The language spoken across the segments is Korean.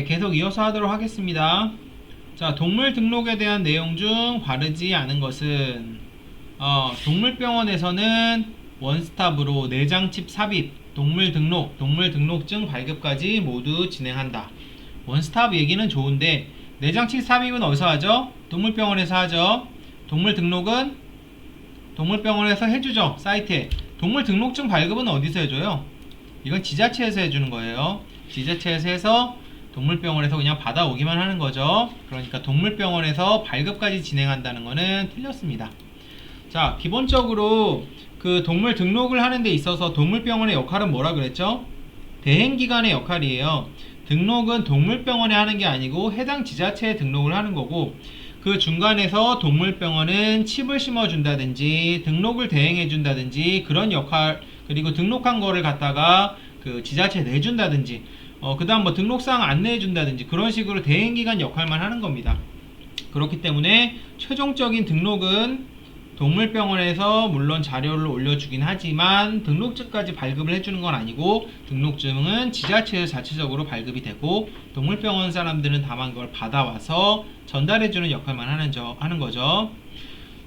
계속 이어서 하도록 하겠습니다. 자, 동물 등록에 대한 내용 중 바르지 않은 것은 동물병원에서는 원스톱으로 내장칩 삽입, 동물 등록, 동물 등록증 발급까지 모두 진행한다. 원스톱 얘기는 좋은데 내장칩 삽입은 어디서 하죠? 동물병원에서 하죠. 동물 등록은 동물병원에서 해주죠. 사이트에. 동물 등록증 발급은 어디서 해줘요? 이건 지자체에서 해주는 거예요. 지자체에서 해서 동물병원에서 그냥 받아오기만 하는 거죠. 그러니까 동물병원에서 발급까지 진행한다는 거는 틀렸습니다. 자, 기본적으로 그 동물 등록을 하는 데 있어서 동물병원의 역할은 뭐라 그랬죠? 대행기관의 역할이에요. 등록은 동물병원에 하는 게 아니고 해당 지자체에 등록을 하는 거고, 그 중간에서 동물병원은 칩을 심어준다든지 등록을 대행해준다든지 그런 역할, 그리고 등록한 거를 갖다가 그 지자체에 내준다든지 그 다음 뭐 등록사항 안내해준다든지 그런 식으로 대행기관 역할만 하는 겁니다. 그렇기 때문에 최종적인 등록은 동물병원에서 물론 자료를 올려주긴 하지만 등록증까지 발급을 해주는 건 아니고, 등록증은 지자체에서 자체적으로 발급이 되고 동물병원 사람들은 다만 그걸 받아와서 전달해주는 역할만 하는 거죠.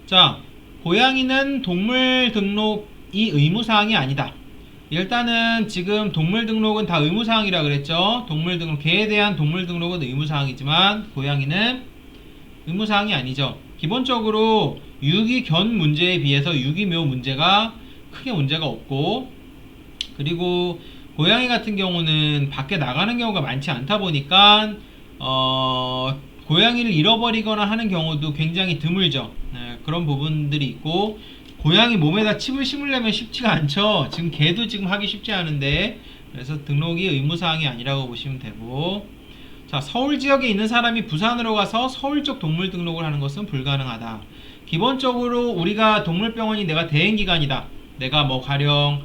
자, 고양이는 동물 등록이 의무사항이 아니다. 일단은 지금 동물 등록은 다 의무사항이라 그랬죠. 동물 등록, 개에 대한 동물 등록은 의무사항이지만 고양이는 의무사항이 아니죠. 기본적으로 유기견 문제에 비해서 유기묘 문제가 크게 문제가 없고, 그리고 고양이 같은 경우는 밖에 나가는 경우가 많지 않다 보니까 고양이를 잃어버리거나 하는 경우도 굉장히 드물죠. 그런 부분들이 있고, 고양이 몸에다 칩을 심으려면 쉽지가 않죠. 지금 개도 지금 하기 쉽지 않은데, 그래서 등록이 의무사항이 아니라고 보시면 되고, 자, 서울 지역에 있는 사람이 부산으로 가서 서울 쪽 동물 등록을 하는 것은 불가능하다. 기본적으로 우리가 동물병원이 내가 대행기관이다. 내가 뭐 가령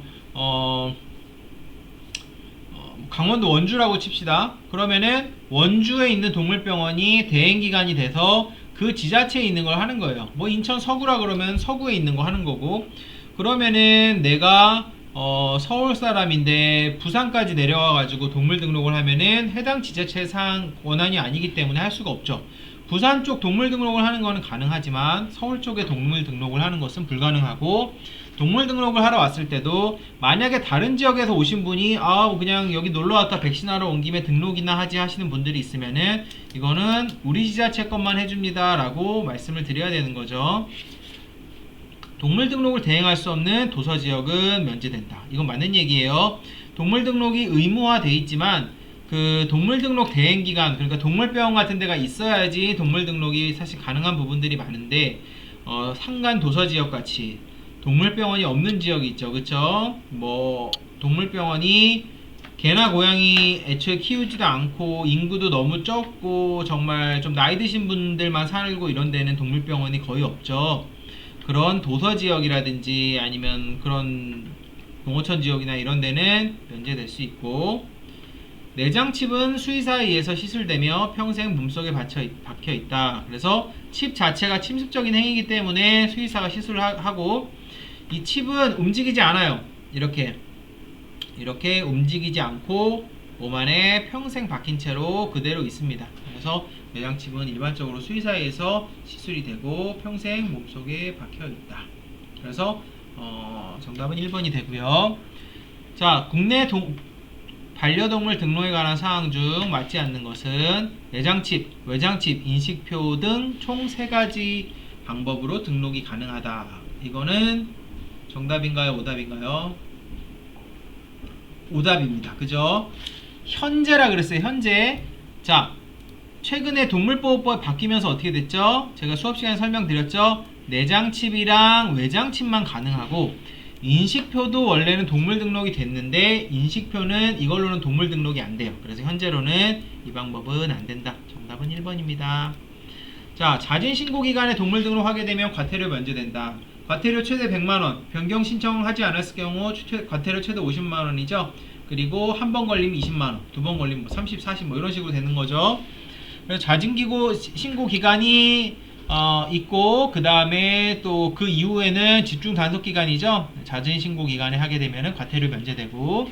강원도 원주라고 칩시다. 그러면은 원주에 있는 동물병원이 대행기관이 돼서 그 지자체에 있는 걸 하는 거예요. 뭐 인천 서구라 그러면 서구에 있는 거 하는 거고, 그러면은 내가 서울 사람인데 부산까지 내려와 가지고 동물 등록을 하면은 해당 지자체 사항 원안이 아니기 때문에 할 수가 없죠. 부산 쪽 동물 등록을 하는 거는 가능하지만 서울 쪽에 동물 등록을 하는 것은 불가능하고, 동물 등록을 하러 왔을 때도 만약에 다른 지역에서 오신 분이 그냥 여기 놀러 왔다 백신하러 온 김에 등록이나 하지 하시는 분들이 있으면은 이거는 우리 지자체 것만 해줍니다 라고 말씀을 드려야 되는 거죠. 동물 등록을 대행할 수 없는 도서 지역은 면제된다. 이건 맞는 얘기예요. 동물 등록이 의무화돼 있지만 그 동물 등록 대행기관, 그러니까 동물병원 같은 데가 있어야지 동물 등록이 사실 가능한 부분들이 많은데, 산간 도서 지역 같이 동물병원이 없는 지역이 있죠. 그쵸? 뭐 동물병원이 개나 고양이 애초에 키우지도 않고 인구도 너무 적고 정말 좀 나이 드신 분들만 살고 이런 데는 동물병원이 거의 없죠. 그런 도서 지역이라든지 아니면 그런 농어촌 지역이나 이런 데는 면제될 수 있고, 내장칩은 수의사에 의해서 시술되며 평생 몸속에 박혀 있다. 그래서 칩 자체가 침습적인 행위이기 때문에 수의사가 시술을 하고, 이 칩은 움직이지 않아요. 이렇게 움직이지 않고 몸 안에 평생 박힌 채로 그대로 있습니다. 그래서 내장칩은 일반적으로 수의사에 의해서 시술이 되고 평생 몸속에 박혀 있다. 그래서 정답은 1번이 되고요. 자, 국내 반려동물 등록에 관한 사항 중 맞지 않는 것은 내장칩, 외장칩, 인식표 등 총 3가지 방법으로 등록이 가능하다. 이거는 정답인가요? 오답인가요? 오답입니다. 그죠? 현재라 그랬어요. 현재. 자, 최근에 동물보호법이 바뀌면서 어떻게 됐죠? 제가 수업 시간에 설명드렸죠? 내장칩이랑 외장칩만 가능하고, 인식표도 원래는 동물 등록이 됐는데 인식표는 이걸로는 동물 등록이 안 돼요. 그래서 현재로는 이 방법은 안 된다. 정답은 1번입니다. 자, 자진 신고 기간에 동물 등록하게 되면 과태료 면제된다. 과태료 최대 100만원, 변경 신청하지 않았을 경우 과태료 최대 50만원이죠. 그리고 한 번 걸리면 20만원, 두 번 걸리면 30, 40 이런 식으로 되는 거죠. 그래서 자진 신고 기간이 있고, 그 다음에 또 그 이후에는 집중 단속 기간이죠. 자진 신고 기간에 하게 되면 과태료 면제되고,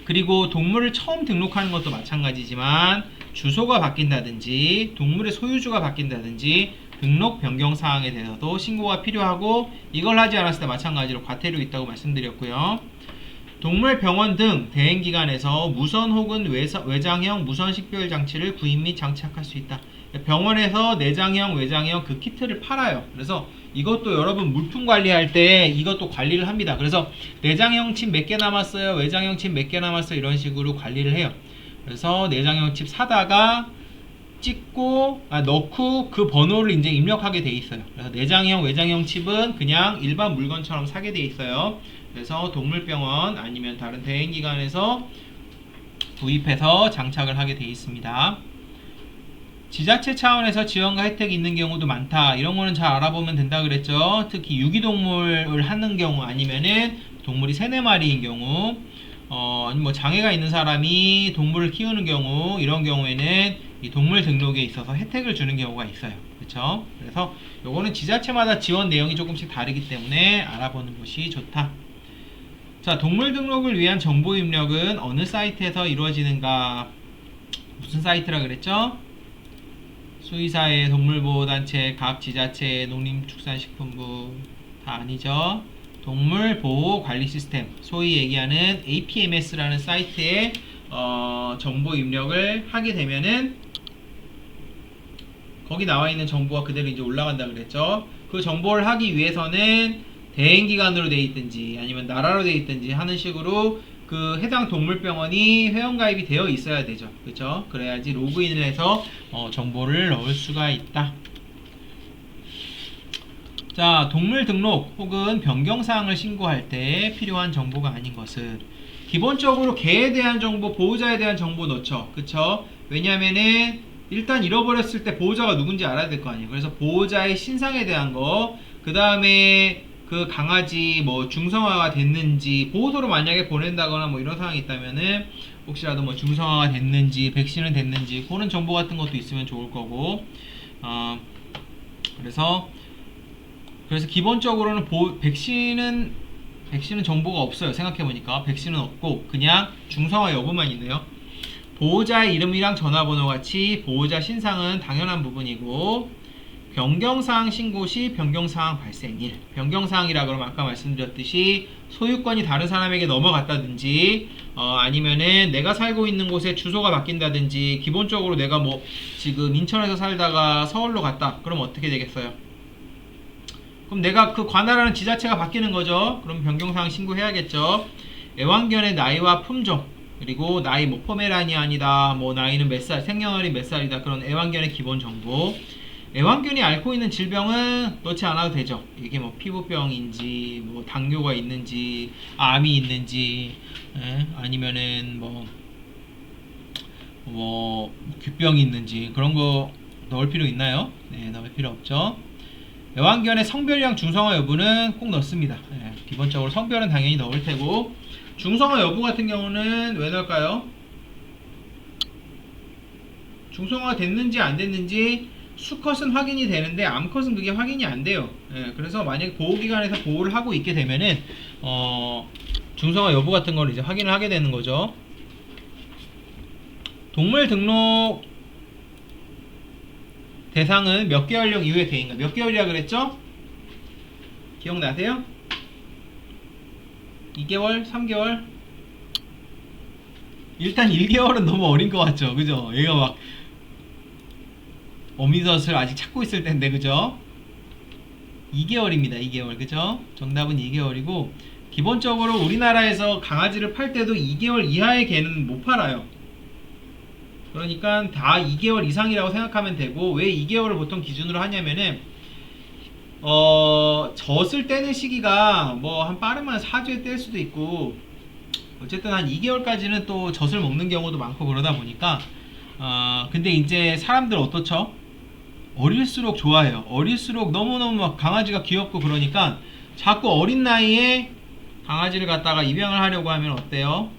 그리고 동물을 처음 등록하는 것도 마찬가지지만 주소가 바뀐다든지 동물의 소유주가 바뀐다든지 등록 변경 사항에 대해서도 신고가 필요하고 이걸 하지 않았을 때 마찬가지로 과태료 있다고 말씀드렸고요. 동물병원 등 대행기관에서 무선 혹은 외장형 무선 식별 장치를 구입 및 장착할 수 있다. 병원에서 내장형, 외장형 그 키트를 팔아요. 그래서 이것도 여러분 물품 관리할 때 이것도 관리를 합니다. 그래서 내장형 칩 몇 개 남았어요, 외장형 칩 몇 개 남았어요, 이런 식으로 관리를 해요. 그래서 내장형 칩 사다가 찍고 넣고 그 번호를 이제 입력하게 돼 있어요. 그래서 내장형, 외장형 칩은 그냥 일반 물건처럼 사게 돼 있어요. 그래서 동물병원 아니면 다른 대행기관에서 구입해서 장착을 하게 돼 있습니다. 지자체 차원에서 지원과 혜택이 있는 경우도 많다. 이런 거는 잘 알아보면 된다 그랬죠. 특히 유기동물을 하는 경우 아니면은 동물이 3-4마리인 경우 아니면 뭐 장애가 있는 사람이 동물을 키우는 경우 이런 경우에는 이 동물 등록에 있어서 혜택을 주는 경우가 있어요. 그렇죠? 그래서 요거는 지자체마다 지원 내용이 조금씩 다르기 때문에 알아보는 것이 좋다. 자, 동물 등록을 위한 정보 입력은 어느 사이트에서 이루어지는가? 무슨 사이트라 그랬죠? 수의사회, 동물보호단체, 각 지자체, 농림축산식품부 다 아니죠. 동물보호관리시스템, 소위 얘기하는 APMS라는 사이트에 정보 입력을 하게 되면은 거기 나와 있는 정보가 그대로 이제 올라간다 그랬죠. 그 정보를 하기 위해서는 대행기관으로 돼 있든지 아니면 나라로 돼 있든지 하는 식으로 그 해당 동물병원이 회원가입이 되어 있어야 되죠. 그렇죠? 그래야지 로그인을 해서 정보를 넣을 수가 있다. 자, 동물 등록 혹은 변경사항을 신고할 때 필요한 정보가 아닌 것은 기본적으로 개에 대한 정보, 보호자에 대한 정보 넣죠. 그쵸? 왜냐면은 일단 잃어버렸을 때 보호자가 누군지 알아야 될 거 아니에요. 그래서 보호자의 신상에 대한 거, 그 다음에 그 강아지 뭐 중성화가 됐는지, 보호소로 만약에 보낸다거나 뭐 이런 상황이 있다면은 혹시라도 뭐 중성화가 됐는지, 백신은 됐는지 그런 정보 같은 것도 있으면 좋을 거고, 그래서 기본적으로는 백신은 정보가 없어요. 생각해보니까 백신은 없고 그냥 중성화 여부만 있네요. 보호자의 이름이랑 전화번호 같이 보호자 신상은 당연한 부분이고, 변경사항 신고 시 변경사항 발생일. 변경사항이라 그러면 아까 말씀드렸듯이 소유권이 다른 사람에게 넘어갔다든지 아니면은 내가 살고 있는 곳에 주소가 바뀐다든지, 기본적으로 내가 뭐 지금 인천에서 살다가 서울로 갔다 그럼 어떻게 되겠어요? 그럼 내가 그 관할하는 지자체가 바뀌는 거죠. 그럼 변경사항 신고해야겠죠. 애완견의 나이와 품종, 그리고 나이 뭐 포메라니안이다, 뭐 나이는 몇 살, 생년월일 몇 살이다, 그런 애완견의 기본 정보. 애완견이 앓고 있는 질병은 넣지 않아도 되죠. 이게 뭐 피부병인지, 뭐 당뇨가 있는지, 암이 있는지, 아니면은 뭐 귓병이 있는지 그런 거 넣을 필요 있나요? 네, 넣을 필요 없죠. 애완견의 성별이랑 중성화 여부는 꼭 넣습니다. 기본적으로 성별은 당연히 넣을 테고, 중성화 여부 같은 경우는 왜 넣을까요? 중성화가 됐는지 안 됐는지 수컷은 확인이 되는데 암컷은 그게 확인이 안 돼요. 그래서 만약에 보호기관에서 보호를 하고 있게 되면은 중성화 여부 같은 걸 이제 확인을 하게 되는 거죠. 동물 등록 대상은 몇 개월령 이후에 대인가? 몇 개월이라 그랬죠? 기억나세요? 2개월? 3개월? 일단 1개월은 너무 어린 것 같죠? 그죠? 얘가 막 어미젖을 아직 찾고 있을 텐데, 그죠? 2개월입니다. 2개월. 그죠? 정답은 2개월이고, 기본적으로 우리나라에서 강아지를 팔 때도 2개월 이하의 개는 못 팔아요. 그러니까 다 2개월 이상이라고 생각하면 되고, 왜 2개월을 보통 기준으로 하냐면은 젖을 떼는 시기가 뭐 한 빠르면 4주에 뗄 수도 있고, 어쨌든 한 2개월까지는 또 젖을 먹는 경우도 많고 그러다 보니까 근데 이제 사람들 어떻죠? 어릴수록 좋아해요. 어릴수록 너무너무 막 강아지가 귀엽고 그러니까 자꾸 어린 나이에 강아지를 갖다가 입양을 하려고 하면 어때요?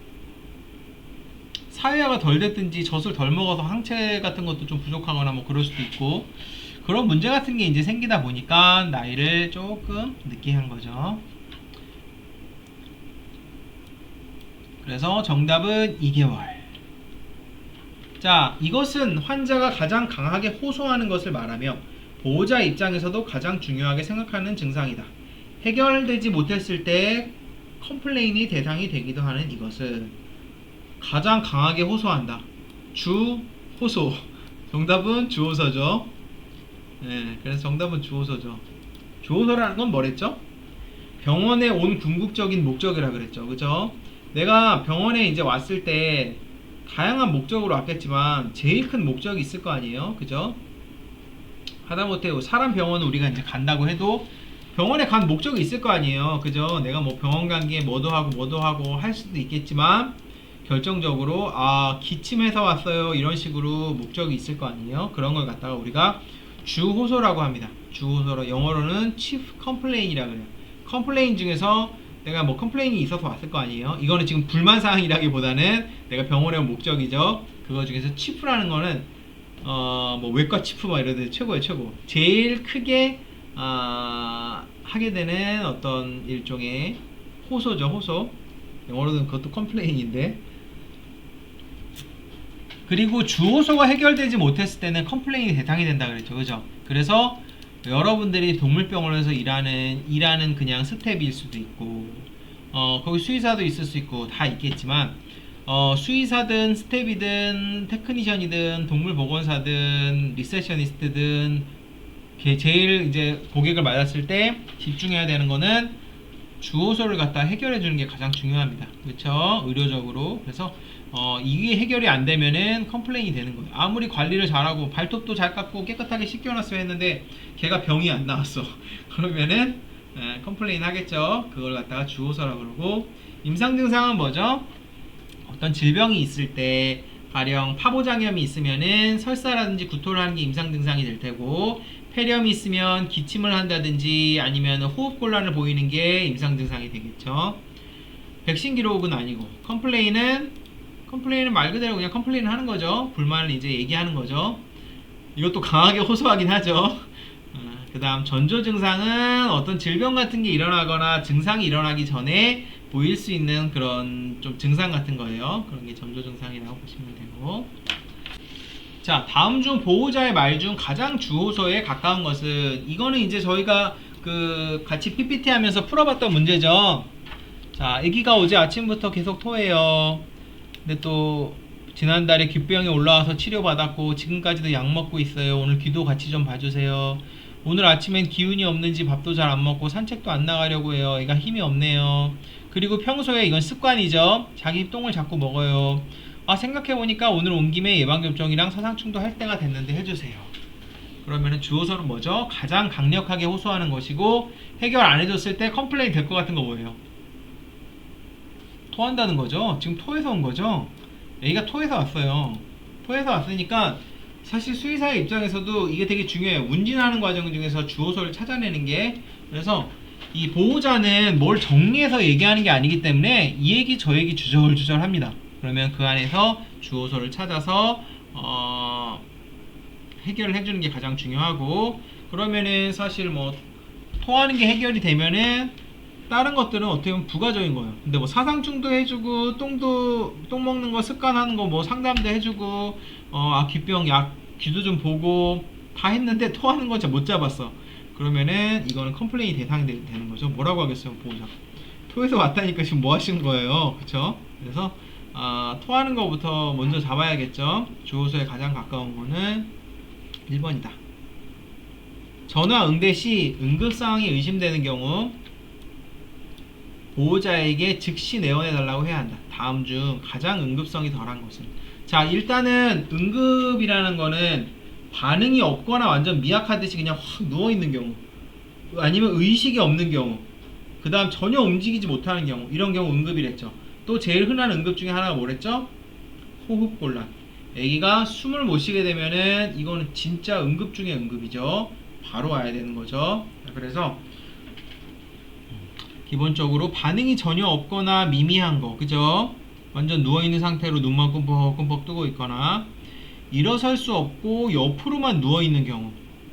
사회화가 덜 됐든지 젖을 덜 먹어서 항체 같은 것도 좀 부족하거나 뭐 그럴 수도 있고, 그런 문제 같은 게 이제 생기다 보니까 나이를 조금 늦게 한 거죠. 그래서 정답은 2개월. 자, 이것은 환자가 가장 강하게 호소하는 것을 말하며 보호자 입장에서도 가장 중요하게 생각하는 증상이다. 해결되지 못했을 때 컴플레인이 대상이 되기도 하는 이것은 가장 강하게 호소한다. 주호소. 정답은 주호소죠. 네, 그래서 정답은 주호소죠. 주호소라는 건 뭐랬죠? 병원에 온 궁극적인 목적이라 그랬죠. 그죠? 내가 병원에 이제 왔을 때 다양한 목적으로 왔겠지만 제일 큰 목적이 있을 거 아니에요. 그죠? 하다못해 사람 병원은 우리가 이제 간다고 해도 병원에 간 목적이 있을 거 아니에요. 그죠? 내가 뭐 병원 간 게 뭐도 하고 할 수도 있겠지만 결정적으로 기침해서 왔어요 이런 식으로 목적이 있을 거 아니에요. 그런 걸 갖다가 우리가 주호소라고 합니다. 주호소로 영어로는 chief complaint이라고 해요. 컴플레인 중에서 내가 뭐 컴플레인이 있어서 왔을 거 아니에요. 이거는 지금 불만사항이라기보다는 내가 병원에 온 목적이죠. 그거 중에서 치프라는 거는 뭐 외과 치프 막 이런 데 최고예요. 최고. 제일 크게 하게 되는 어떤 일종의 호소죠. 호소. 영어로는 그것도 컴플레인인데. 그리고 주호소가 해결되지 못했을 때는 컴플레인이 대상이 된다 그랬죠. 그죠? 그래서 여러분들이 동물병원에서 일하는 그냥 스텝일 수도 있고 거기 수의사도 있을 수 있고 다 있겠지만 수의사든 스텝이든 테크니션이든 동물보건사든 리세셔니스트든 제일 이제 고객을 맞았을 때 집중해야 되는 거는 주호소를 갖다 해결해 주는 게 가장 중요합니다. 그렇죠? 의료적으로. 그래서 이게 해결이 안 되면은 컴플레인이 되는 거예요. 아무리 관리를 잘하고 발톱도 잘 깎고 깨끗하게 씻겨놨어야 했는데 걔가 병이 안 나왔어. 그러면은 컴플레인 하겠죠. 그걸 갖다가 주호소라고 그러고, 임상 증상은 뭐죠? 어떤 질병이 있을 때 가령 파보장염이 있으면은 설사라든지 구토를 하는 게 임상 증상이 될 테고, 폐렴이 있으면 기침을 한다든지 아니면 호흡곤란을 보이는 게 임상 증상이 되겠죠. 백신 기록은 아니고 컴플레인은 말 그대로 그냥 컴플레인을 하는 거죠. 불만을 이제 얘기하는 거죠. 이것도 강하게 호소하긴 하죠. 그 다음 전조 증상은 어떤 질병 같은 게 일어나거나 증상이 일어나기 전에 보일 수 있는 그런 좀 증상 같은 거예요. 그런 게 전조 증상이라고 보시면 되고, 자, 다음 중 보호자의 말 중 가장 주호소에 가까운 것은, 이거는 이제 저희가 같이 PPT 하면서 풀어봤던 문제죠. 자, 아기가 어제 아침부터 계속 토해요. 근데 또 지난달에 귓병이 올라와서 치료받았고 지금까지도 약 먹고 있어요. 오늘 귀도 같이 좀 봐주세요. 오늘 아침엔 기운이 없는지 밥도 잘 안 먹고 산책도 안 나가려고 해요. 애가 힘이 없네요. 그리고 평소에 이건 습관이죠. 자기 똥을 자꾸 먹어요. 생각해보니까 오늘 온 김에 예방접종이랑 사상충도 할 때가 됐는데 해주세요. 그러면은 주호소는 뭐죠? 가장 강력하게 호소하는 것이고, 해결 안 해줬을 때 컴플레인 될 것 같은 거 뭐예요? 토한다는 거죠. 지금 토해서 온 거죠. 애기가 토해서 왔어요. 토해서 왔으니까 사실 수의사의 입장에서도 이게 되게 중요해요. 운진하는 과정 중에서 주호소를 찾아내는 게. 그래서 이 보호자는 뭘 정리해서 얘기하는 게 아니기 때문에 이 얘기 저 얘기 주절주절 합니다. 그러면 그 안에서 주호소를 찾아서 해결을 해주는 게 가장 중요하고, 그러면은 사실 뭐 토하는 게 해결이 되면은 다른 것들은 어떻게 보면 부가적인 거예요. 근데 뭐 사상충도 해주고 똥 먹는 거 습관하는 거 뭐 상담도 해주고 귓병 약 귀도 좀 보고 다 했는데 토하는 거 진짜 못 잡았어. 그러면은 이거는 컴플레인이 대상이 되는 거죠. 뭐라고 하겠어요, 보호자? 토해서 왔다니까 지금 뭐 하시는 거예요, 그쵸? 그래서 토하는 거부터 먼저 잡아야겠죠. 주호소에 가장 가까운 거는 1번이다. 전화 응대 시 응급 상황이 의심되는 경우 보호자에게 즉시 내원해 달라고 해야 한다. 다음 중 가장 응급성이 덜한 것은? 자, 일단은 응급이라는 거는 반응이 없거나 완전 미약하듯이 그냥 확 누워있는 경우, 아니면 의식이 없는 경우, 그 다음 전혀 움직이지 못하는 경우, 이런 경우 응급이랬죠. 또 제일 흔한 응급 중에 하나가 뭐랬죠? 호흡곤란. 아기가 숨을 못 쉬게 되면은 이거는 진짜 응급 중에 응급이죠. 바로 와야 되는 거죠. 그래서 기본적으로 반응이 전혀 없거나 미미한 거, 그죠? 완전 누워있는 상태로 눈만 끔뻑끔뻑 뜨고 있거나, 일어설 수 없고 옆으로만 누워있는 경우,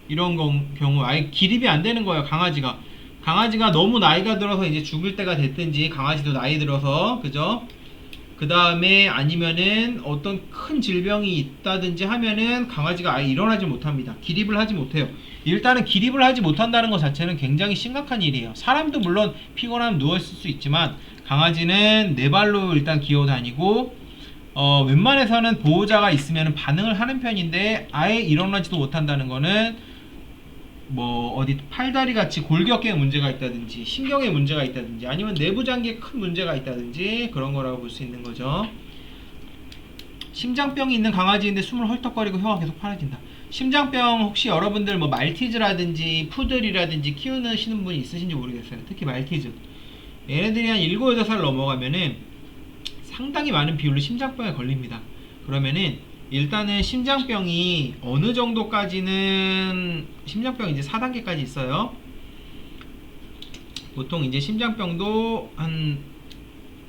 이런 경우 아예 기립이 안 되는 거예요. 강아지가 너무 나이가 들어서 이제 죽을 때가 됐든지, 강아지도 나이 들어서, 그죠? 그 다음에 아니면은 어떤 큰 질병이 있다든지 하면은 강아지가 아예 일어나지 못합니다. 기립을 하지 못해요. 일단은 기립을 하지 못한다는 것 자체는 굉장히 심각한 일이에요. 사람도 물론 피곤하면 누워있을 수 있지만 강아지는 네 발로 일단 기어 다니고 웬만해서는 보호자가 있으면 반응을 하는 편인데 아예 일어나지도 못한다는 거는 뭐 어디 팔다리 같이 골격계에 문제가 있다든지 신경에 문제가 있다든지 아니면 내부 장기에 큰 문제가 있다든지 그런 거라고 볼 수 있는 거죠. 심장병이 있는 강아지인데 숨을 헐떡거리고 혀가 계속 파래진다. 심장병 혹시 여러분들 뭐 말티즈라든지 푸들이라든지 키우시는 분이 있으신지 모르겠어요. 특히 말티즈. 얘네들이 한 7, 8살 넘어가면은 상당히 많은 비율로 심장병에 걸립니다. 그러면은 일단은 심장병이 어느 정도까지는 심장병이 이제 4단계까지 있어요. 보통 이제 심장병도 한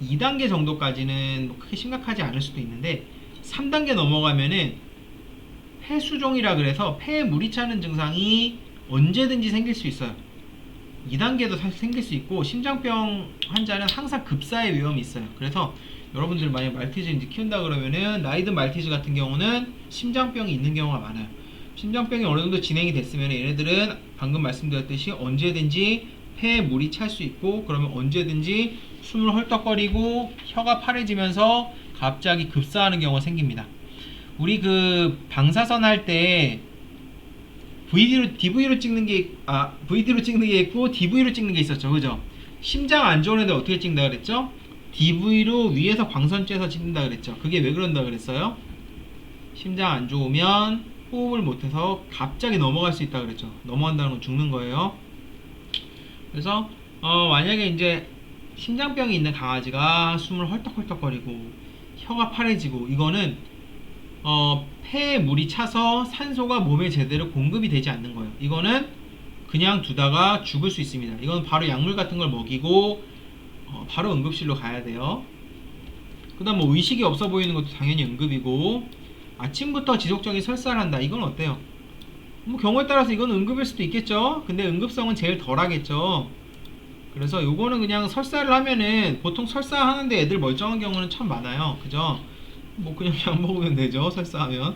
2단계 정도까지는 뭐 크게 심각하지 않을 수도 있는데 3단계 넘어가면은 폐수종이라 그래서 폐에 물이 차는 증상이 언제든지 생길 수 있어요. 2단계도 사실 생길 수 있고 심장병 환자는 항상 급사의 위험이 있어요. 그래서 여러분들 만약 말티즈 이제 키운다 그러면은 나이든 말티즈 같은 경우는 심장병이 있는 경우가 많아요. 심장병이 어느 정도 진행이 됐으면 얘네들은 방금 말씀드렸듯이 언제든지 폐에 물이 찰 수 있고 그러면 언제든지 숨을 헐떡거리고 혀가 파래지면서 갑자기 급사하는 경우가 생깁니다. 우리 그 방사선 할 때 DV로 찍는 게 있고 DV로 찍는 게 있었죠. 그죠? 심장 안 좋은 애들 어떻게 찍는다 그랬죠? DV로 위에서 광선 쬐서 찍는다 그랬죠. 그게 왜 그런다 그랬어요? 심장 안 좋으면 호흡을 못해서 갑자기 넘어갈 수 있다 그랬죠. 넘어간다는 건 죽는 거예요. 그래서 만약에 이제 심장병이 있는 강아지가 숨을 헐떡헐떡거리고 혀가 파래지고 이거는 폐에 물이 차서 산소가 몸에 제대로 공급이 되지 않는 거예요. 이거는 그냥 두다가 죽을 수 있습니다. 이건 바로 약물 같은 걸 먹이고 바로 응급실로 가야 돼요. 그 다음 뭐 의식이 없어 보이는 것도 당연히 응급이고 아침부터 지속적인 설사를 한다. 이건 어때요? 뭐 경우에 따라서 이건 응급일 수도 있겠죠. 근데 응급성은 제일 덜하겠죠. 그래서 요거는 그냥 설사를 하면은 보통 설사하는데 애들 멀쩡한 경우는 참 많아요. 그죠? 뭐 그냥 약 먹으면 되죠. 설사하면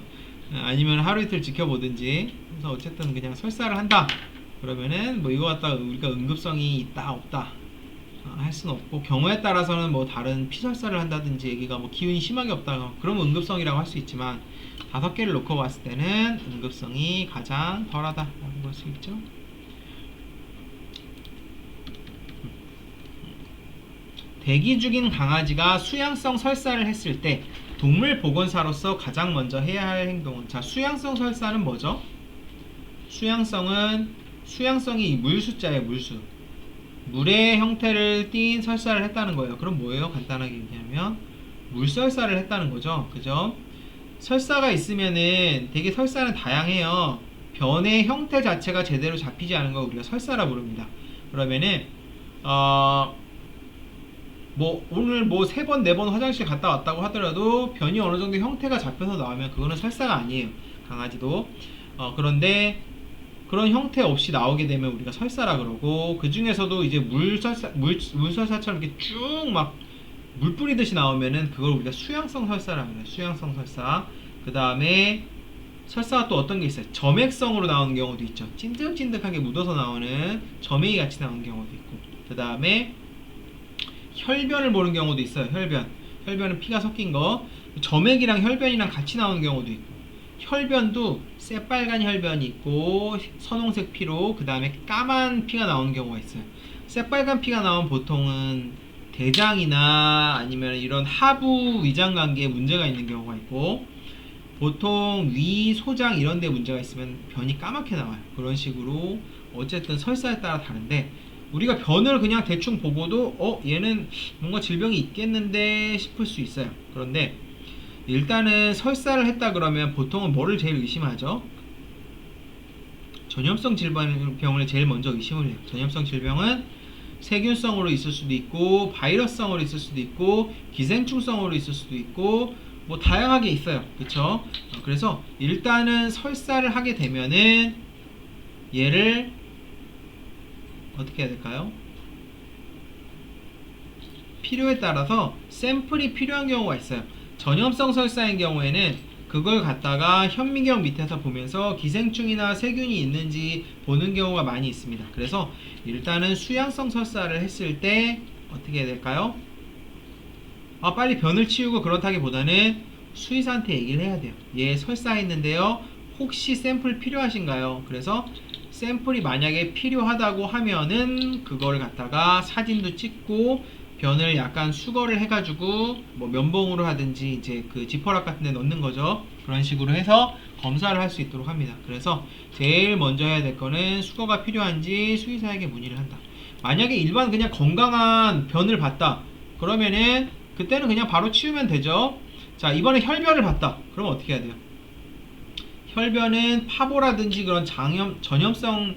아니면 하루 이틀 지켜보든지. 그래서 어쨌든 그냥 설사를 한다 그러면은 뭐 이거 갖다가 우리가 응급성이 있다 없다 할 수는 없고 경우에 따라서는 뭐 다른 피설사를 한다든지 애기가 뭐 기운이 심하게 없다 그러면 응급성이라고 할 수 있지만 5개를 놓고 봤을 때는 응급성이 가장 덜하다라고 볼 수 있죠. 대기 중인 강아지가 수양성 설사를 했을 때 동물보건사로서 가장 먼저 해야 할 행동은 자 수양성 설사는 뭐죠? 수양성이 물수자예요. 물수. 물의 형태를 띤 설사를 했다는 거예요. 그럼 뭐예요? 간단하게 얘기하면 물설사를 했다는 거죠. 그죠? 설사가 있으면은 되게 설사는 다양해요. 변의 형태 자체가 제대로 잡히지 않은 걸 우리가 설사라 부릅니다. 그러면은 뭐 오늘 뭐 3번 4번 화장실 갔다 왔다고 하더라도 변이 어느 정도 형태가 잡혀서 나오면 그거는 설사가 아니에요. 강아지도. 그런데 그런 형태 없이 나오게 되면 우리가 설사라 그러고 그 중에서도 이제 물설사처럼 이렇게 쭉 막 물 뿌리듯이 나오면은 그걸 우리가 수양성 설사라고 해요. 수양성 설사. 그 다음에 설사가 또 어떤 게 있어요? 점액성으로 나오는 경우도 있죠. 찐득찐득하게 묻어서 나오는 점액이 같이 나오는 경우도 있고 그 다음에 혈변을 보는 경우도 있어요. 혈변은 피가 섞인 거. 점액이랑 혈변이랑 같이 나오는 경우도 있고 혈변도 새빨간 혈변이 있고 선홍색 피로 그 다음에 까만 피가 나오는 경우가 있어요. 새빨간 피가 나오면 보통은 대장이나 아니면 이런 하부 위장관계에 문제가 있는 경우가 있고 보통 위, 소장 이런 데 문제가 있으면 변이 까맣게 나와요. 그런 식으로 어쨌든 설사에 따라 다른데 우리가 변을 그냥 대충 보고도 얘는 뭔가 질병이 있겠는데 싶을 수 있어요. 그런데 일단은 설사를 했다 그러면 보통은 뭐를 제일 의심하죠? 전염성 질병을 제일 먼저 의심을 해요. 전염성 질병은 세균성으로 있을 수도 있고 바이러스성으로 있을 수도 있고 기생충성으로 있을 수도 있고 뭐 다양하게 있어요. 그쵸? 그래서 일단은 설사를 하게 되면은 얘를 어떻게 해야 될까요? 필요에 따라서 샘플이 필요한 경우가 있어요. 전염성 설사인 경우에는 그걸 갖다가 현미경 밑에서 보면서 기생충이나 세균이 있는지 보는 경우가 많이 있습니다. 그래서 일단은 수양성 설사를 했을 때 어떻게 해야 될까요? 빨리 변을 치우고 그렇다기보다는 수의사한테 얘기를 해야 돼요. 얘 설사했는데요, 혹시 샘플 필요하신가요? 그래서 샘플이 만약에 필요하다고 하면은 그걸 갖다가 사진도 찍고 변을 약간 수거를 해가지고 뭐 면봉으로 하든지 이제 그 지퍼락 같은 데 넣는 거죠. 그런 식으로 해서 검사를 할 수 있도록 합니다. 그래서 제일 먼저 해야 될 거는 수거가 필요한지 수의사에게 문의를 한다. 만약에 일반 그냥 건강한 변을 봤다 그러면은 그때는 그냥 바로 치우면 되죠. 자, 이번에 혈변을 봤다 그러면 어떻게 해야 돼요? 혈변은 파보라든지 그런 전염성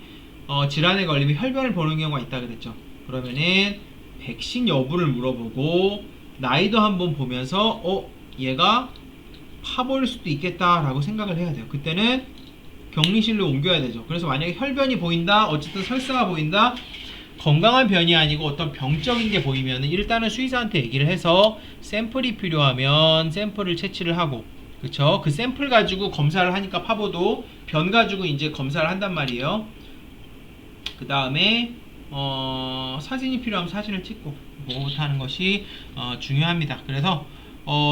질환에 걸리면 혈변을 보는 경우가 있다 그랬죠. 그러면은 백신 여부를 물어보고 나이도 한번 보면서 얘가 파보일 수도 있겠다 라고 생각을 해야 돼요. 그때는 격리실로 옮겨야 되죠. 그래서 만약에 혈변이 보인다, 어쨌든 설사가 보인다, 건강한 변이 아니고 어떤 병적인 게 보이면 일단은 수의사한테 얘기를 해서 샘플이 필요하면 샘플을 채취를 하고, 그쵸? 그 샘플 가지고 검사를 하니까 파보도 변 가지고 이제 검사를 한단 말이에요. 그 다음에 사진이 필요하면 사진을 찍고 뭐부터 하는 것이 중요합니다. 그래서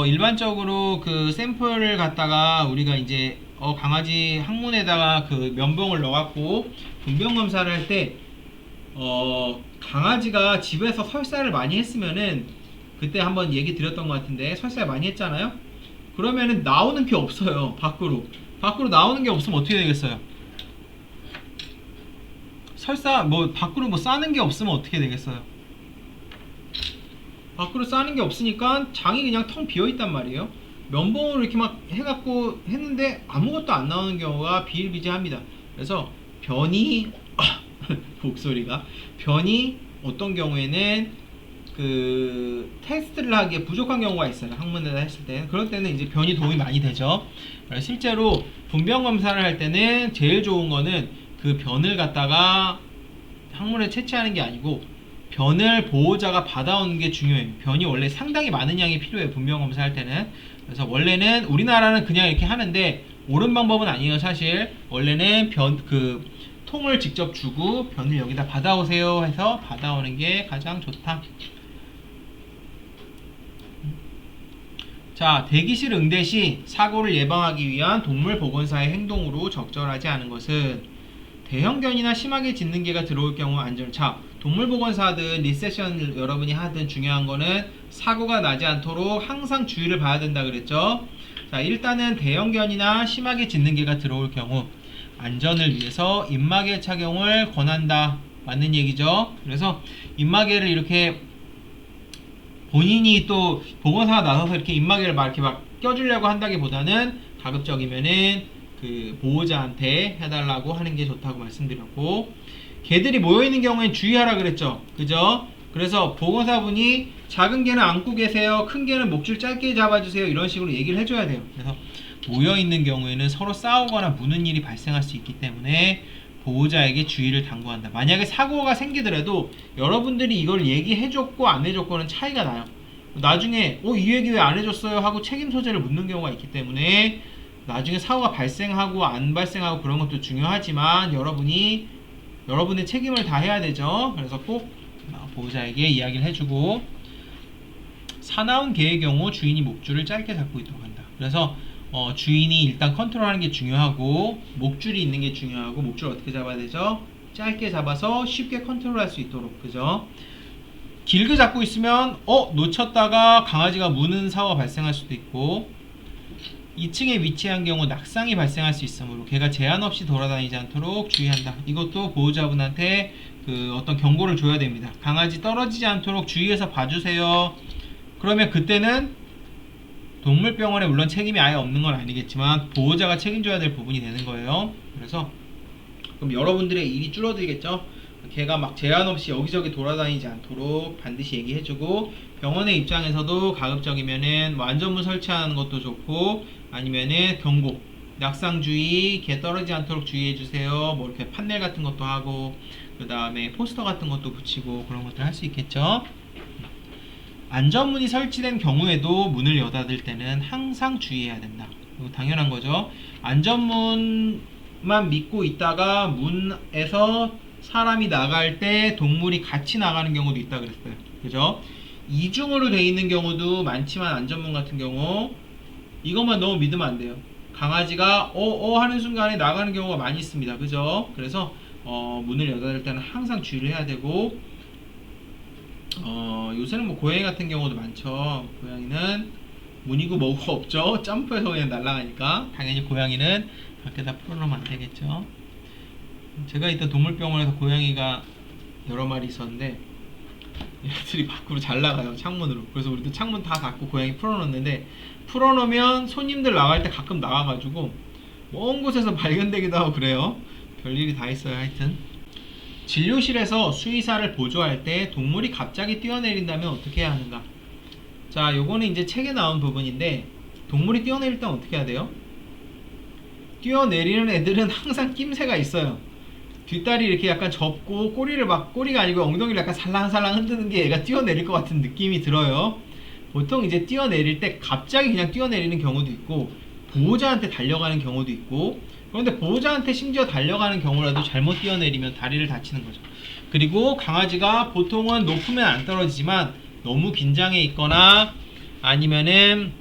일반적으로 그 샘플을 갖다가 우리가 이제 강아지 항문에다가 그 면봉을 넣어갖고 분변 검사를 할 때 강아지가 집에서 설사를 많이 했으면은 그때 한번 얘기 드렸던 것 같은데 설사를 많이 했잖아요. 그러면은 나오는 게 없어요. 밖으로 나오는 게 없으면 어떻게 되겠어요? 설사 뭐 밖으로 뭐 싸는 게 없으면 어떻게 되겠어요? 밖으로 싸는 게 없으니까 장이 그냥 텅 비어 있단 말이에요. 면봉으로 이렇게 막 해갖고 했는데 아무것도 안 나오는 경우가 비일비재합니다. 그래서 변이 목소리가 변이 어떤 경우에는 그 테스트를 하기에 부족한 경우가 있어요. 항문에다 했을 때 그럴 때는 이제 변이 도움이 많이 되죠. 실제로 분변 검사를 할 때는 제일 좋은 거는 그 변을 갖다가 항문에 채취하는 게 아니고 변을 보호자가 받아오는 게 중요해요. 변이 원래 상당히 많은 양이 필요해요. 분변 검사할 때는. 그래서 원래는 우리나라는 그냥 이렇게 하는데 옳은 방법은 아니에요. 사실 원래는 그 통을 직접 주고 변을 여기다 받아오세요 해서 받아오는 게 가장 좋다. 자, 대기실 응대 시 사고를 예방하기 위한 동물보건사의 행동으로 적절하지 않은 것은 대형견이나 심하게 짖는 개가 들어올 경우 안전. 자, 동물보건사든 리세션 여러분이 하든 중요한 거는 사고가 나지 않도록 항상 주의를 봐야 된다 그랬죠. 자, 일단은 대형견이나 심하게 짖는 개가 들어올 경우 안전을 위해서 입마개 착용을 권한다. 맞는 얘기죠. 그래서 입마개를 이렇게 본인이 또 보건사가 나서서 이렇게 입마개를 막 이렇게 막 껴주려고 한다기보다는 가급적이면은 그 보호자한테 해달라고 하는 게 좋다고 말씀드렸고, 개들이 모여있는 경우엔 주의하라 그랬죠. 그죠? 그래서 보건사분이 작은 개는 안고 계세요, 큰 개는 목줄 짧게 잡아주세요, 이런 식으로 얘기를 해줘야 돼요. 그래서 모여있는 경우에는 서로 싸우거나 무는 일이 발생할 수 있기 때문에 보호자에게 주의를 당부한다. 만약에 사고가 생기더라도 여러분들이 이걸 얘기해줬고 안 해줬고는 차이가 나요. 나중에 이 얘기 왜 안 해줬어요 하고 책임 소재를 묻는 경우가 있기 때문에 나중에 사고가 발생하고 안 발생하고 그런 것도 중요하지만 여러분의 책임을 다해야 되죠. 그래서 꼭 보호자에게 이야기를 해주고, 사나운 개의 경우 주인이 목줄을 짧게 잡고 있도록 한다. 그래서 주인이 일단 컨트롤하는 게 중요하고 목줄이 있는 게 중요하고, 목줄 어떻게 잡아야 되죠? 짧게 잡아서 쉽게 컨트롤할 수 있도록. 그죠? 길게 잡고 있으면 놓쳤다가 강아지가 무는 사고가 발생할 수도 있고, 2층에 위치한 경우 낙상이 발생할 수 있으므로 개가 제한 없이 돌아다니지 않도록 주의한다. 이것도 보호자분한테 그 어떤 경고를 줘야 됩니다. 강아지 떨어지지 않도록 주의해서 봐주세요. 그러면 그때는 동물병원에 물론 책임이 아예 없는 건 아니겠지만 보호자가 책임져야 될 부분이 되는 거예요. 그래서 그럼 여러분들의 일이 줄어들겠죠. 개가 막 제한 없이 여기저기 돌아다니지 않도록 반드시 얘기해주고, 병원의 입장에서도 가급적이면은 뭐 안전문 설치하는 것도 좋고, 아니면은 경고, 낙상주의, 개 떨어지지 않도록 주의해주세요, 뭐 이렇게 판넬 같은 것도 하고, 그 다음에 포스터 같은 것도 붙이고 그런 것들 할 수 있겠죠. 안전문이 설치된 경우에도 문을 여닫을 때는 항상 주의해야 된다. 이거 당연한 거죠. 안전문만 믿고 있다가 문에서 사람이 나갈 때 동물이 같이 나가는 경우도 있다 그랬어요. 그죠? 이중으로 돼 있는 경우도 많지만 안전문 같은 경우 이것만 너무 믿으면 안 돼요. 강아지가 하는 순간에 나가는 경우가 많이 있습니다. 그죠? 그래서 문을 여닫을 때는 항상 주의를 해야 되고 요새는 뭐 고양이 같은 경우도 많죠. 고양이는 문이고 뭐고 없죠. 점프해서 그냥 날아가니까 당연히 고양이는 밖에다 풀어놓으면 안 되겠죠. 제가 있던 동물병원에서 고양이가 여러 마리 있었는데 얘들이 밖으로 잘 나가요. 창문으로. 그래서 우리도 창문 다 닫고 고양이 풀어놓는데 풀어놓으면 손님들 나갈 때 가끔 나가가지고 먼 곳에서 발견되기도 하고 그래요. 별일이 다 있어요. 하여튼 진료실에서 수의사를 보조할 때 동물이 갑자기 뛰어내린다면 어떻게 해야 하는가? 자, 요거는 이제 책에 나온 부분인데 동물이 뛰어내릴 땐 어떻게 해야 돼요? 뛰어내리는 애들은 항상 낌새가 있어요. 뒷다리 이렇게 약간 접고 꼬리가 아니고 엉덩이를 약간 살랑살랑 흔드는 게 얘가 뛰어내릴 것 같은 느낌이 들어요. 보통 이제 뛰어내릴 때 갑자기 그냥 뛰어내리는 경우도 있고 보호자한테 달려가는 경우도 있고, 그런데 보호자한테 심지어 달려가는 경우라도 잘못 뛰어내리면 다리를 다치는 거죠. 그리고 강아지가 보통은 높으면 안 떨어지지만 너무 긴장해 있거나 아니면은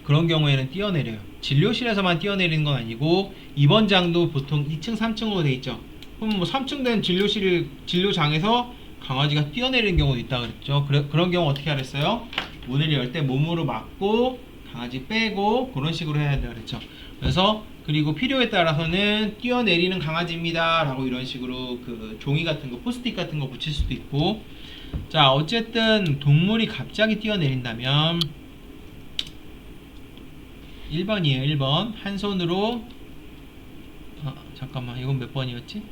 그런 경우에는 뛰어내려요. 진료실에서만 뛰어내리는 건 아니고 입원장도 보통 2층 3층으로 돼 있죠. 그럼 뭐 3층 된 진료장에서 강아지가 뛰어내리는 경우도 있다 그랬죠. 그런 경우 어떻게 하랬어요? 문을 열 때 몸으로 막고 강아지 빼고 그런 식으로 해야 된다 그랬죠. 그래서 그리고 필요에 따라서는 뛰어내리는 강아지입니다 라고 이런 식으로 그 종이 같은 거, 포스트잇 같은 거 붙일 수도 있고. 자, 어쨌든 동물이 갑자기 뛰어내린다면 1번이에요. 1번 한 손으로 잠깐만, 이건 몇 번이었지?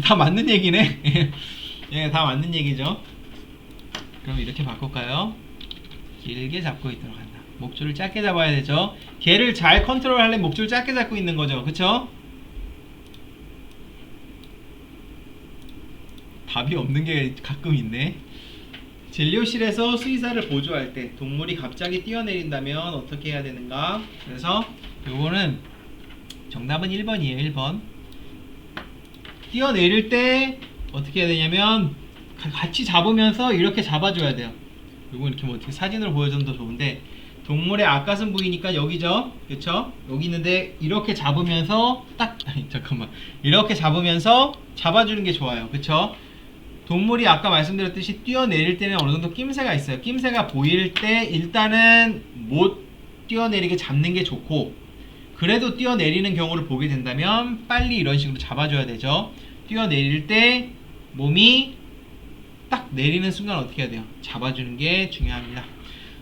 다 맞는 얘기네. 예, 다 맞는 얘기죠. 그럼 이렇게 바꿀까요? 길게 잡고 있도록 한다. 목줄을 짧게 잡아야 되죠. 개를 잘 컨트롤 하려면 목줄을 짧게 잡고 있는 거죠. 그쵸? 답이 없는 게 가끔 있네. 진료실에서 수의사를 보조할 때 동물이 갑자기 뛰어내린다면 어떻게 해야 되는가? 그래서 요거는 정답은 1번이에요. 1번. 뛰어내릴 때 어떻게 해야 되냐면 같이 잡으면서 이렇게 잡아줘야 돼요. 요거 이렇게 뭐 어떻게 사진으로 보여주면 더 좋은데, 동물의 앞가슴 부위니까 여기죠. 그쵸? 여기 있는데 이렇게 잡으면서 잠깐만, 이렇게 잡으면서 잡아주는 게 좋아요. 그쵸? 동물이 아까 말씀드렸듯이 뛰어내릴 때는 어느 정도 낌새가 있어요. 낌새가 보일 때 일단은 못 뛰어내리게 잡는 게 좋고, 그래도 뛰어내리는 경우를 보게 된다면 빨리 이런 식으로 잡아줘야 되죠. 뛰어내릴 때 몸이 딱 내리는 순간 어떻게 해야 돼요? 잡아주는 게 중요합니다.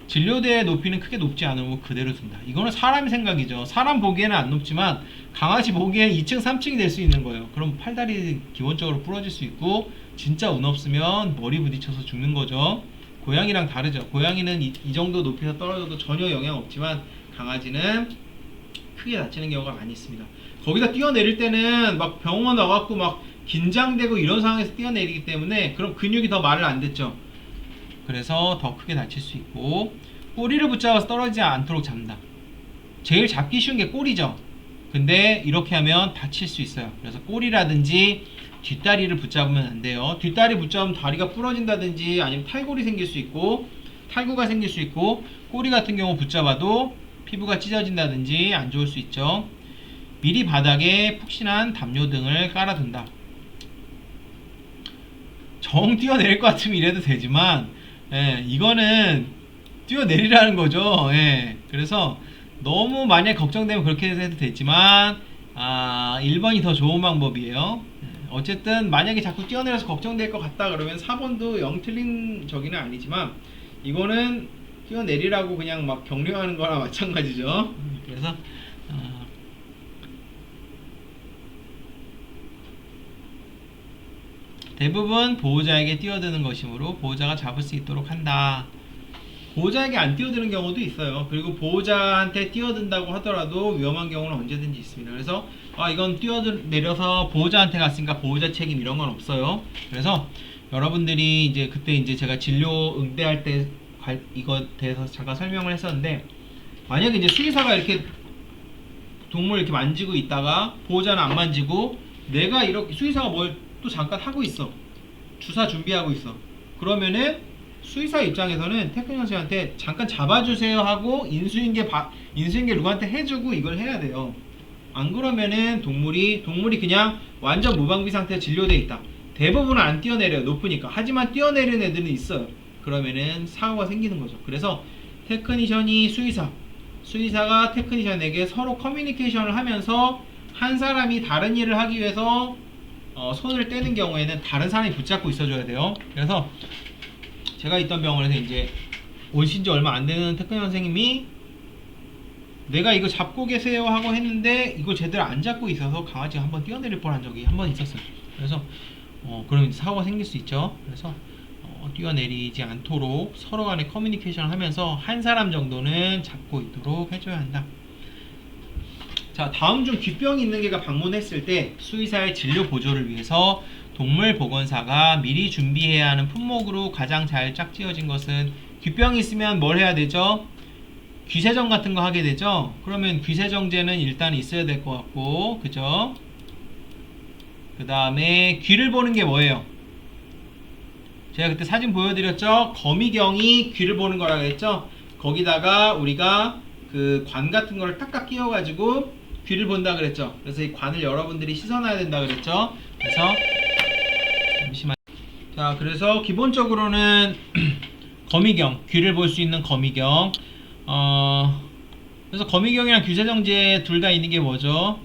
진료대의 높이는 크게 높지 않으면 그대로 둔다. 이거는 사람 생각이죠. 사람 보기에는 안 높지만 강아지 보기에는 2층 3층이 될 수 있는 거예요. 그럼 팔다리 기본적으로 부러질 수 있고 진짜 운 없으면 머리 부딪혀서 죽는 거죠. 고양이랑 다르죠. 고양이는 이 정도 높이에서 떨어져도 전혀 영향 없지만 강아지는 크게 다치는 경우가 많이 있습니다. 거기다 뛰어내릴 때는 막 병원 와갖고 막 긴장되고 이런 상황에서 뛰어내리기 때문에 그럼 근육이 더 말을 안 듣죠. 그래서 더 크게 다칠 수 있고, 꼬리를 붙잡아서 떨어지지 않도록 잡는다. 제일 잡기 쉬운 게 꼬리죠. 근데 이렇게 하면 다칠 수 있어요. 그래서 꼬리라든지 뒷다리를 붙잡으면 안 돼요. 뒷다리 붙잡으면 다리가 부러진다든지 아니면 탈골이 생길 수 있고 탈구가 생길 수 있고, 꼬리 같은 경우 붙잡아도 피부가 찢어진다든지 안 좋을 수 있죠. 미리 바닥에 푹신한 담요 등을 깔아둔다. 정 뛰어내릴 것 같으면 이래도 되지만, 예, 이거는 뛰어내리라는 거죠. 예, 그래서 너무 만약 걱정되면 그렇게 해도 되지만 1번이 더 좋은 방법이에요. 어쨌든 만약에 자꾸 뛰어내려서 걱정될 것 같다 그러면 4번도 영 틀린 저기는 아니지만 이거는 뛰어내리라고 그냥 막 격려하는 거랑 마찬가지죠. 그래서 대부분 보호자에게 뛰어드는 것이므로 보호자가 잡을 수 있도록 한다. 보호자에게 안 뛰어드는 경우도 있어요. 그리고 보호자한테 뛰어든다고 하더라도 위험한 경우는 언제든지 있습니다. 그래서 이건 뛰어내려서 보호자한테 갔으니까 보호자 책임 이런 건 없어요. 그래서 여러분들이 이제 그때 이제 제가 진료 응대할 때 이거 대해서 잠깐 설명을 했었는데, 만약에 이제 수의사가 이렇게 동물 이렇게 만지고 있다가 보호자는 안 만지고 내가 이렇게 수의사가 뭘 또 잠깐 하고 있어, 주사 준비하고 있어. 그러면은 수의사 입장에서는 테크니션 씨한테 잠깐 잡아주세요 하고 인수인계 누구한테 해주고 이걸 해야 돼요. 안 그러면은 동물이 그냥 완전 무방비 상태에 진료돼 있다. 대부분은 안 뛰어내려요, 높으니까. 하지만 뛰어내리는 애들은 있어요. 그러면은 사고가 생기는 거죠. 그래서 테크니션이 수의사가 테크니션에게 서로 커뮤니케이션을 하면서 한 사람이 다른 일을 하기 위해서 손을 떼는 경우에는 다른 사람이 붙잡고 있어줘야 돼요. 그래서 제가 있던 병원에서 이제 오신 지 얼마 안 되는 테크니션 선생님이 내가 이거 잡고 계세요 하고 했는데 이걸 제대로 안 잡고 있어서 강아지가 한번 뛰어내릴 뻔한 적이 한 번 있었어요. 그래서 그럼 사고가 생길 수 있죠. 그래서 뛰어내리지 않도록 서로 간에 커뮤니케이션을 하면서 한 사람 정도는 잡고 있도록 해줘야 한다. 자, 다음 중 귀병이 있는 개가 방문했을 때 수의사의 진료 보조를 위해서 동물보건사가 미리 준비해야 하는 품목으로 가장 잘 짝지어진 것은, 귀병이 있으면 뭘 해야 되죠? 귀세정 같은 거 하게 되죠? 그러면 귀세정제는 일단 있어야 될 것 같고, 그죠? 그 다음에 귀를 보는 게 뭐예요? 제가 그때 사진 보여드렸죠? 거미경이 귀를 보는 거라고 했죠? 거기다가 우리가 그 관 같은 거를 딱딱 끼워가지고 귀를 본다 그랬죠? 그래서 이 관을 여러분들이 씻어놔야 된다 그랬죠? 그래서 잠시만. 자, 그래서 기본적으로는 거미경, 귀를 볼 수 있는 거미경. 그래서 거미경이랑 귀세정제 둘 다 있는 게 뭐죠?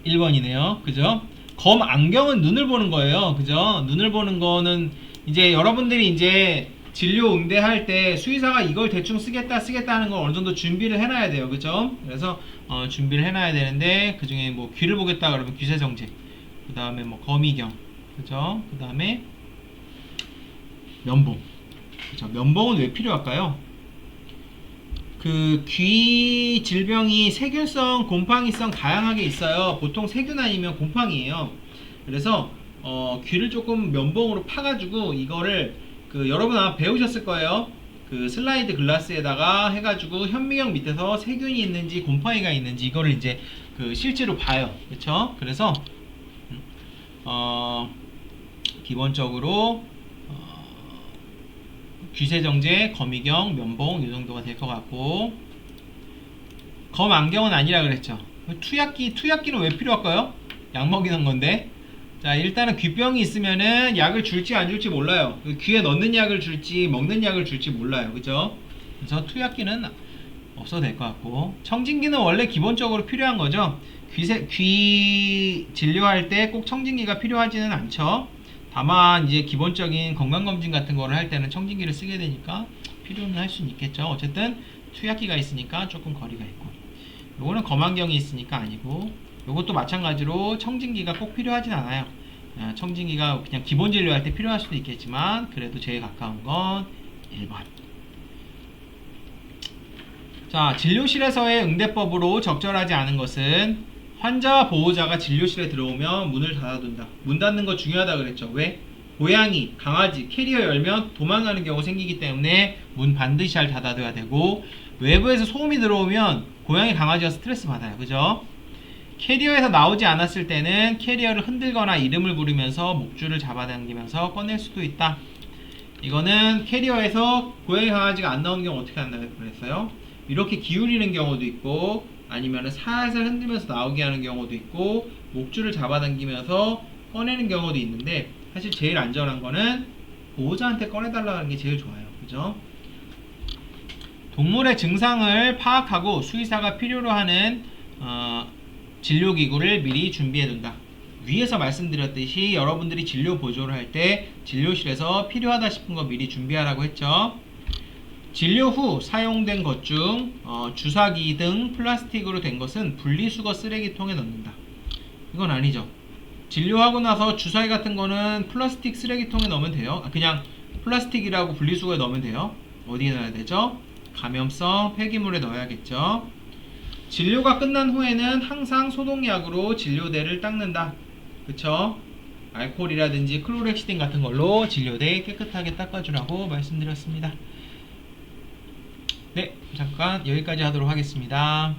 1번이네요. 그죠? 검안경은 눈을 보는 거예요. 그죠? 눈을 보는 거는 이제 여러분들이 이제 진료 응대할 때 수의사가 이걸 대충 쓰겠다 하는 걸 어느 정도 준비를 해놔야 돼요. 그죠? 그래서 준비를 해놔야 되는데, 그 중에 뭐 귀를 보겠다 그러면 귀세정제, 그 다음에 뭐 거미경, 그죠? 그 다음에 면봉. 그죠? 면봉은 왜 필요할까요? 그 귀 질병이 세균성, 곰팡이성 다양하게 있어요. 보통 세균 아니면 곰팡이에요. 그래서 귀를 조금 면봉으로 파가지고 이거를 여러분 아마 배우셨을 거예요. 그 슬라이드 글라스에다가 해가지고 현미경 밑에서 세균이 있는지 곰팡이가 있는지 이거를 이제 실제로 봐요. 그쵸? 그래서 기본적으로 귀세정제, 거미경, 면봉 이 정도가 될 것 같고, 검안경은 아니라 그랬죠. 투약기는 왜 필요할까요? 약 먹이는 건데. 자, 일단은 귀병이 있으면은 약을 줄지 안 줄지 몰라요. 귀에 넣는 약을 줄지 먹는 약을 줄지 몰라요. 그죠? 그래서 투약기는 없어도 될 것 같고, 청진기는 원래 기본적으로 필요한 거죠. 귀 진료할 때 꼭 청진기가 필요하지는 않죠. 다만 이제 기본적인 건강검진 같은 거를 할 때는 청진기를 쓰게 되니까 필요는 할 수는 있겠죠. 어쨌든 투약기가 있으니까 조금 거리가 있고, 요거는 검안경이 있으니까 아니고, 요것도 마찬가지로 청진기가 꼭 필요하진 않아요. 청진기가 그냥 기본 진료할 때 필요할 수도 있겠지만 그래도 제일 가까운 건 1번. 자, 진료실에서의 응대법으로 적절하지 않은 것은, 환자와 보호자가 진료실에 들어오면 문을 닫아둔다. 문 닫는 거 중요하다 그랬죠. 왜? 고양이, 강아지, 캐리어 열면 도망가는 경우 생기기 때문에 문 반드시 잘 닫아둬야 되고, 외부에서 소음이 들어오면 고양이, 강아지가 스트레스 받아요. 그죠? 캐리어에서 나오지 않았을 때는 캐리어를 흔들거나 이름을 부르면서 목줄을 잡아당기면서 꺼낼 수도 있다. 이거는 캐리어에서 고양이, 강아지가 안 나오는 경우 어떻게 한다고 그랬어요? 이렇게 기울이는 경우도 있고, 아니면 살살 흔들면서 나오게 하는 경우도 있고, 목줄을 잡아당기면서 꺼내는 경우도 있는데, 사실 제일 안전한 거는 보호자한테 꺼내달라는 게 제일 좋아요. 그죠? 동물의 증상을 파악하고 수의사가 필요로 하는 진료기구를 미리 준비해둔다. 위에서 말씀드렸듯이 여러분들이 진료 보조를 할 때 진료실에서 필요하다 싶은 거 미리 준비하라고 했죠. 진료 후 사용된 것 중 주사기 등 플라스틱으로 된 것은 분리수거 쓰레기통에 넣는다. 이건 아니죠. 진료하고 나서 주사기 같은 거는 플라스틱 쓰레기통에 넣으면 돼요. 그냥 플라스틱이라고 분리수거에 넣으면 돼요. 어디에 넣어야 되죠? 감염성 폐기물에 넣어야겠죠. 진료가 끝난 후에는 항상 소독약으로 진료대를 닦는다. 그쵸? 알코올이라든지 클로렉시딘 같은 걸로 진료대 깨끗하게 닦아주라고 말씀드렸습니다. 네, 잠깐 여기까지 하도록 하겠습니다.